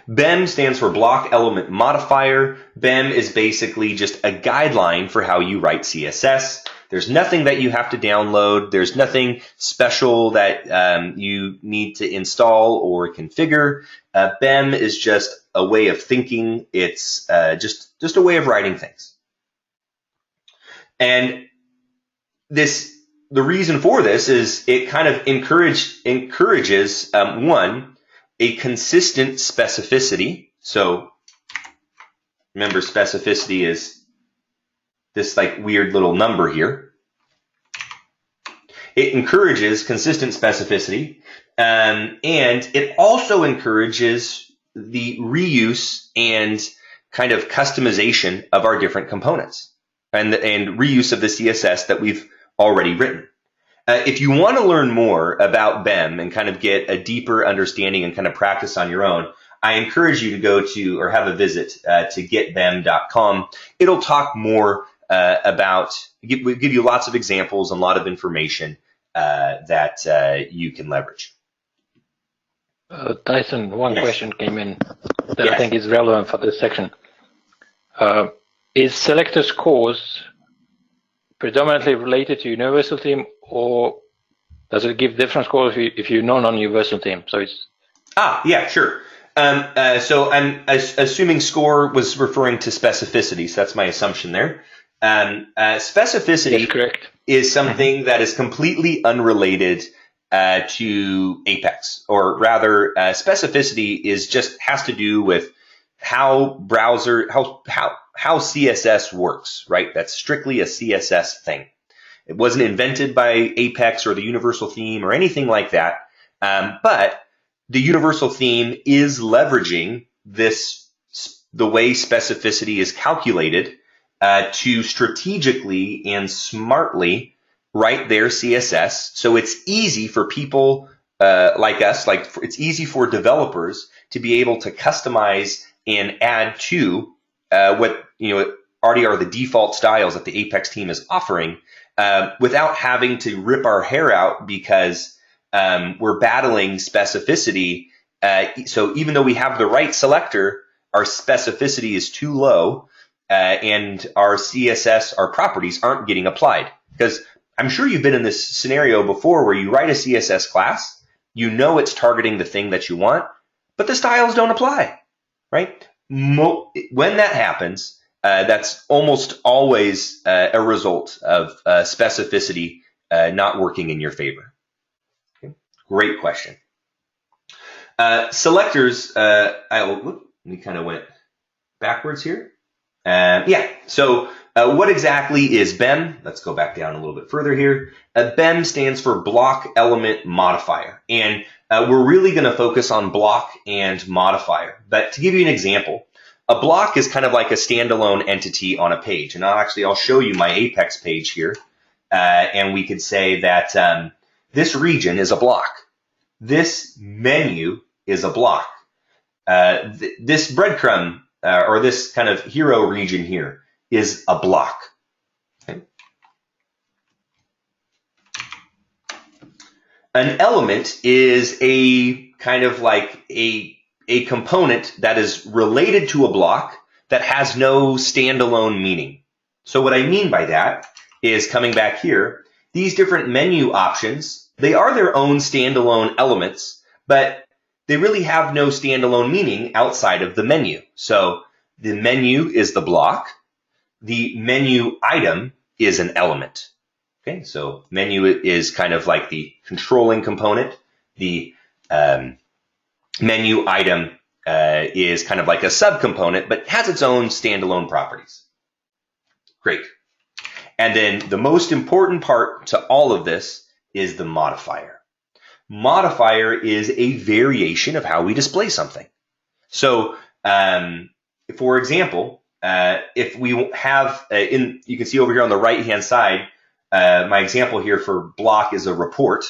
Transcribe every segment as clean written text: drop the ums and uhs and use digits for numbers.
BEM stands for Block Element Modifier. BEM is basically just a guideline for how you write CSS. There's nothing that you have to download. There's nothing special that you need to install or configure. BEM is just a way of thinking. It's just a way of writing things. And the reason for this is it kind of encourages one, a consistent specificity. So remember, specificity is this like weird little number here. It encourages consistent specificity, and it also encourages the reuse and kind of customization of our different components and reuse of the CSS that we've already written. If you want to learn more about BEM and kind of get a deeper understanding and kind of practice on your own, I encourage you to go to or have a visit to getbem.com. It'll talk more give you lots of examples and a lot of information that you can leverage. Tyson, one Yes. question came in that Yes. I think is relevant for this section. Is selector scores predominantly related to universal theme, or does it give different scores if you're non-universal theme? So it's Yeah, sure. So I'm assuming score was referring to specificity, so that's my assumption there. Specificity yes, correct. is something that is completely unrelated to Apex, or rather, specificity has to do with how CSS works, right? That's strictly a CSS thing. It wasn't invented by Apex or the universal theme or anything like that, but the universal theme is leveraging the way specificity is calculated to strategically and smartly write their CSS. So it's easy for people like us, it's easy for developers to be able to customize and add to what already are the default styles that the Apex team is offering without having to rip our hair out because we're battling specificity. So even though we have the right selector, our specificity is too low and our CSS, our properties aren't getting applied. Because I'm sure you've been in this scenario before where you write a CSS class, you know it's targeting the thing that you want, but the styles don't apply, right? When that happens, that's almost always a result of specificity not working in your favor. Okay. Great question. Selectors, we kind of went backwards here. So what exactly is BEM? Let's go back down a little bit further here. BEM stands for Block Element Modifier, and we're really going to focus on block and modifier. But to give you an example, a block is kind of like a standalone entity on a page, and I'll show you my Apex page here, and we could say that this region is a block. This menu is a block. This breadcrumb or this kind of hero region here is a block. Okay. An element is a kind of like a component that is related to a block that has no standalone meaning. So what I mean by that is, coming back here, these different menu options, they are their own standalone elements, but they really have no standalone meaning outside of the menu. So the menu is the block. The menu item is an element. Okay, so menu is kind of like the controlling component. The menu item is kind of like a subcomponent, but has its own standalone properties. Great. And then the most important part to all of this is the modifier. Modifier is a variation of how we display something. So, for example, if we have, you can see over here on the right-hand side, my example here for block is a report.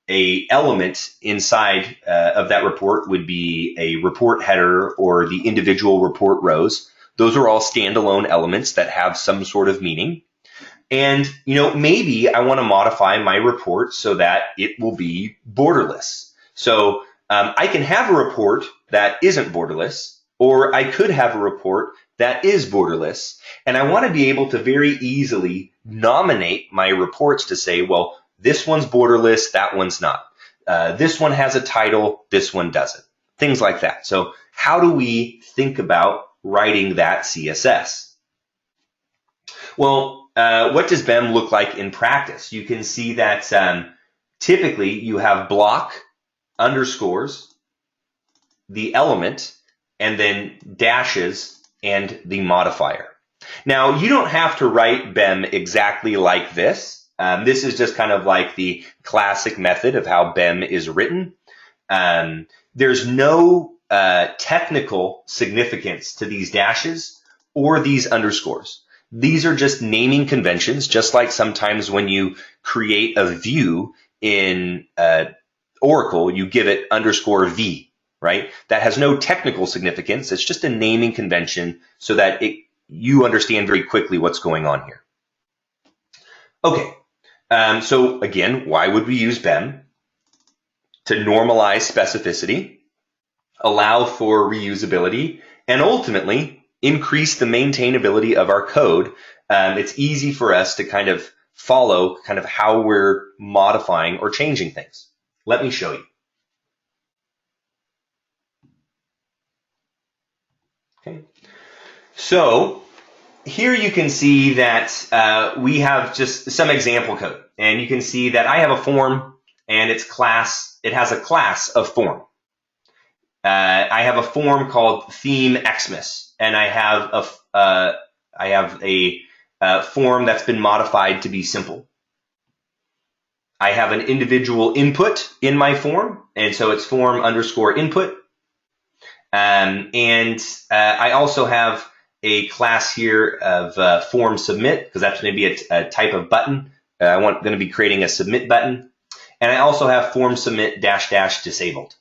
A element inside of that report would be a report header or the individual report rows. Those are all standalone elements that have some sort of meaning. And, maybe I want to modify my report so that it will be borderless. So I can have a report that isn't borderless, or I could have a report that is borderless. And I want to be able to very easily nominate my reports to say, well, this one's borderless, that one's not. This one has a title, this one doesn't. Things like that. So how do we think about writing that CSS? Well, what does BEM look like in practice? You can see that typically you have block, underscores, the element, and then dashes and the modifier. Now, you don't have to write BEM exactly like this. This is just kind of like the classic method of how BEM is written. There's no technical significance to these dashes or these underscores. These are just naming conventions, just like sometimes when you create a view in Oracle, you give it underscore V, right? That has no technical significance. It's just a naming convention so that you understand very quickly what's going on here. Okay, so again, why would we use BEM? To normalize specificity, allow for reusability, and ultimately increase the maintainability of our code. It's easy for us to kind of follow kind of how we're modifying or changing things. Let me show you. Okay. So here you can see that we have just some example code, and you can see that I have a form and its class, it has a class of form. I have a form called theme Xmas, and I have a form that's been modified to be simple. I have an individual input in my form, and so it's form underscore input. I also have a class here of form submit, because that's going to be a type of button. I'm going to be creating a submit button. And I also have form submit dash dash disabled.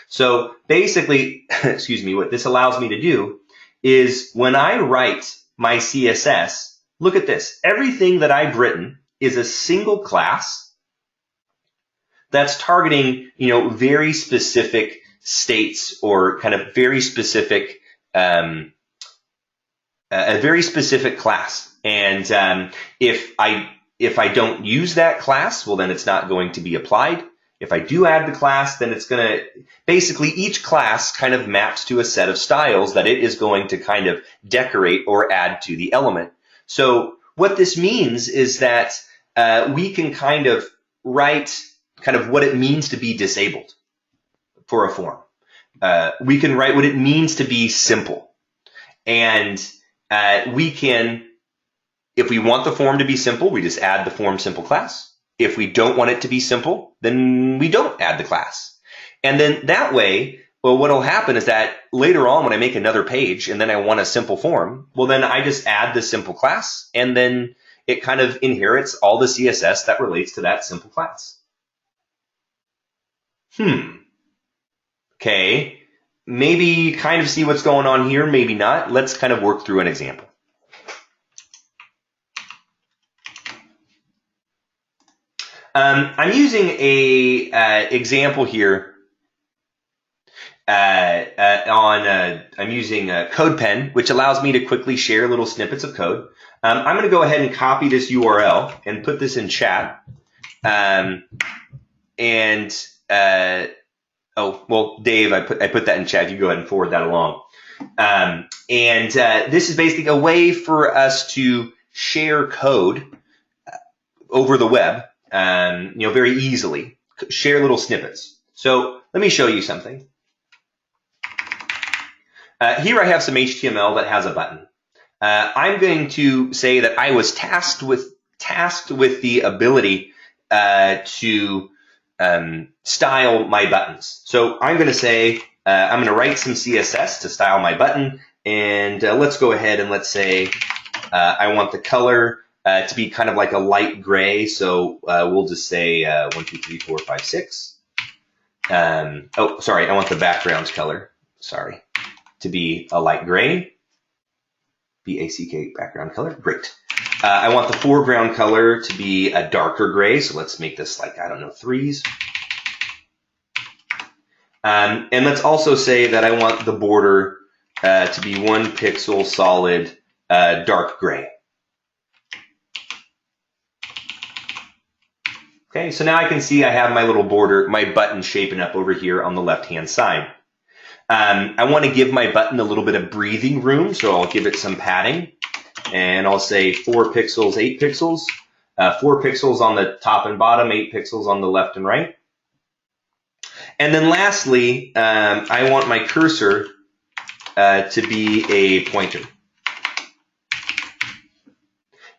So basically, excuse me, what this allows me to do is when I write my CSS, look at this. Everything that I've written is a single class that's targeting, very specific states or kind of very specific, a very specific class. And if I don't use that class, well, then it's not going to be applied. If I do add the class, then it's going to, basically each class kind of maps to a set of styles that it is going to kind of decorate or add to the element. So what this means is that we can kind of write kind of what it means to be disabled for a form. We can write what it means to be simple. And we can, if we want the form to be simple, we just add the form simple class. If we don't want it to be simple, then we don't add the class. And then that way, well, what will happen is that later on when I make another page and then I want a simple form, well, then I just add the simple class, and then it kind of inherits all the CSS that relates to that simple class. Okay, maybe kind of see what's going on here, maybe not. Let's kind of work through an example. I'm using a example here I'm using CodePen, which allows me to quickly share little snippets of code. I'm going to go ahead and copy this URL and put this in chat. Oh, well, Dave, I put that in chat. You go ahead and forward that along. This is basically a way for us to share code over the web. Very easily, share little snippets. So let me show you something. Here I have some HTML that has a button. I'm going to say that I was tasked with the ability to style my buttons. So I'm going to say I'm going to write some CSS to style my button, and let's go ahead and let's say I want the color to be kind of like a light gray, so we'll just say 1, 2, 3, 4, 5, 6. Oh, sorry, I want the background color, to be a light gray. BACK, background color, great. I want the foreground color to be a darker gray, so let's make this like, I don't know, 3s. And let's also say that I want the border to be 1 pixel solid dark gray. Okay, so now I can see I have my little border, my button shaping up over here on the left-hand side. I want to give my button a little bit of breathing room, so I'll give it some padding. And I'll say 4 pixels, 8 pixels. 4 pixels on the top and bottom, 8 pixels on the left and right. And then lastly, I want my cursor to be a pointer.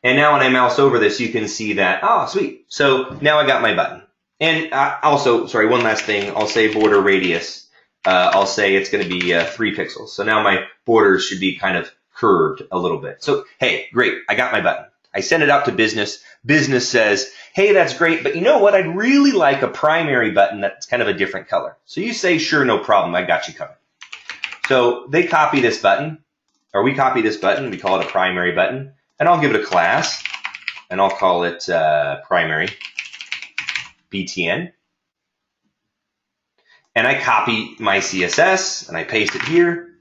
And now when I mouse over this, you can see that, oh, sweet. So now I got my button. And also, sorry, one last thing. I'll say border radius. I'll say it's going to be 3 pixels. So now my borders should be kind of curved a little bit. So, hey, great. I got my button. I send it out to business. Business says, hey, that's great, but you know what? I'd really like a primary button that's kind of a different color. So you say, sure, no problem. I got you covered. So they copy this button, or we copy this button. We call it a primary button. And I'll give it a class, and I'll call it primary BTN. And I copy my CSS, and I paste it here,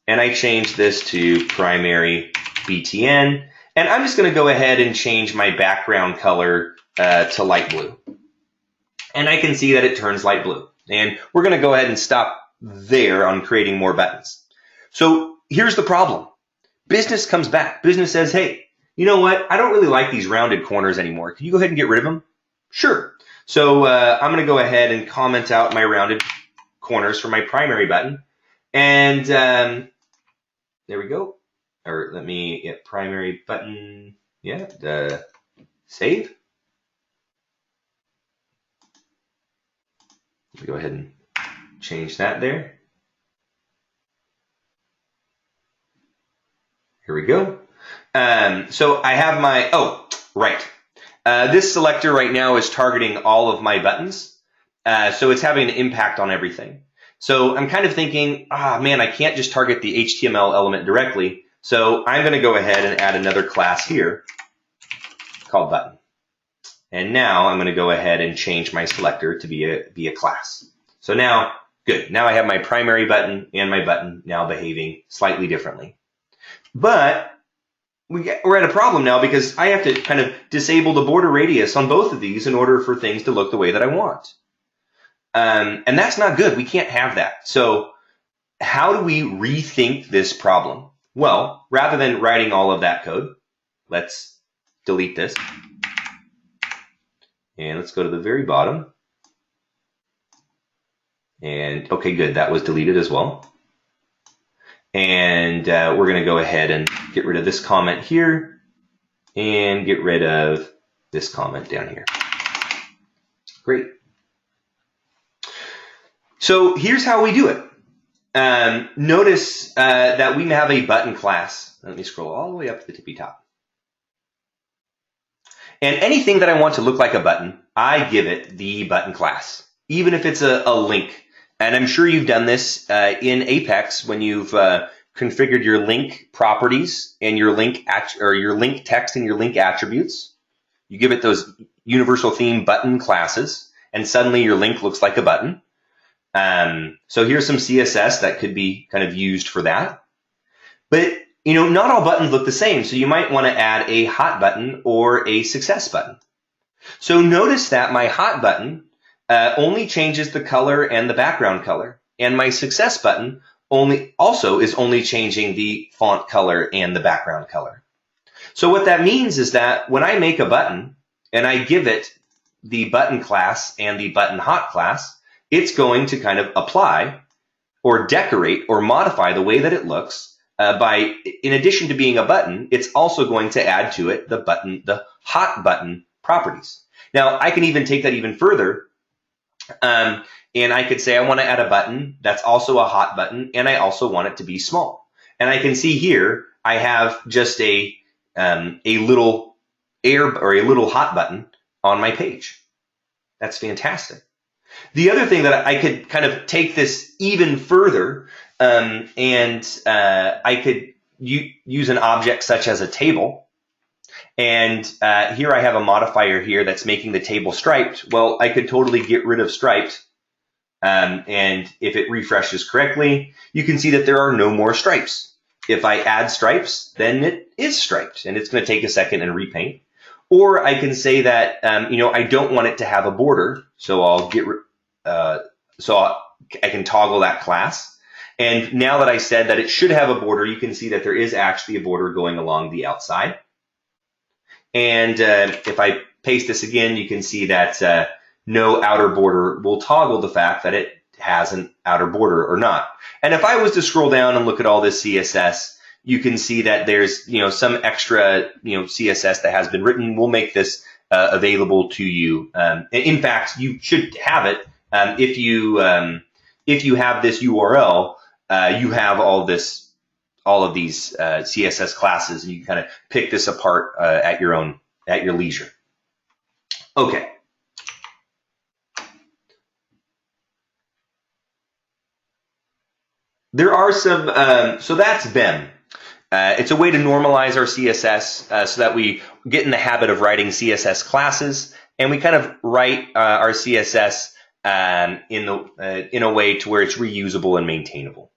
and I change this to primary BTN. And I'm just going to go ahead and change my background color to light blue. And I can see that it turns light blue. And we're going to go ahead and stop there on creating more buttons. So here's the problem. Business comes back. Business says, hey, you know what? I don't really like these rounded corners anymore. Can you go ahead and get rid of them? Sure. So I'm going to go ahead and comment out my rounded corners for my primary button. And there we go. Or let me get primary button. Yeah, save. Go ahead and change that there. Here we go. So I have my, oh, right. This selector right now is targeting all of my buttons. So it's having an impact on everything. So I'm kind of thinking, man, I can't just target the HTML element directly. So I'm going to go ahead and add another class here called button. And now I'm going to go ahead and change my selector to be a class. So now, good. Now I have my primary button and my button now behaving slightly differently. But we're at a problem now because I have to kind of disable the border radius on both of these in order for things to look the way that I want. And that's not good. We can't have that. So how do we rethink this problem? Well, rather than writing all of that code, let's delete this. And let's go to the very bottom. And okay, good. That was deleted as well. And we're going to go ahead and get rid of this comment here and get rid of this comment down here. Great. So here's how we do it. Notice that we have a button class. Let me scroll all the way up to the tippy top. And anything that I want to look like a button, I give it the button class, even if it's a link. And I'm sure you've done this in Apex when you've configured your link properties and your link your link text and your link attributes. You give it those universal theme button classes, and suddenly your link looks like a button. So here's some CSS that could be kind of used for that. But you know, not all buttons look the same, so you might want to add a hot button or a success button. So notice that my hot button only changes the color and the background color, and my success button also is only changing the font color and the background color. So what that means is that when I make a button and I give it the button class and the button hot class, it's going to kind of apply or decorate or modify the way that it looks by, in addition to being a button, it's also going to add to it the hot button properties. Now, I can even take that even further, and I could say I want to add a button that's also a hot button, and I also want it to be small. And I can see here I have just a little hot button on my page. That's fantastic. The other thing that I could kind of take this even further, and I could use an object such as a table. And here I have a modifier here that's making the table striped. Well, I could totally get rid of striped And if it refreshes correctly, you can see that there are no more stripes. If I add stripes, then it is striped, and it's going to take a second and repaint. Or I can say that I don't want it to have a border, so I'll get I can toggle that class. And now that I said that it should have a border, you can see that there is actually a border going along the outside. And if I paste this again, you can see that no outer border will toggle the fact that it has an outer border or not. And if I was to scroll down and look at all this CSS, you can see that there's some extra CSS that has been written. We'll make this available to you. In fact, you should have it if you have this URL. You have all of these CSS classes, and you can kind of pick this apart at your leisure. Okay. There are some, so that's BEM. It's a way to normalize our CSS so that we get in the habit of writing CSS classes, and we kind of write our CSS in a way to where it's reusable and maintainable.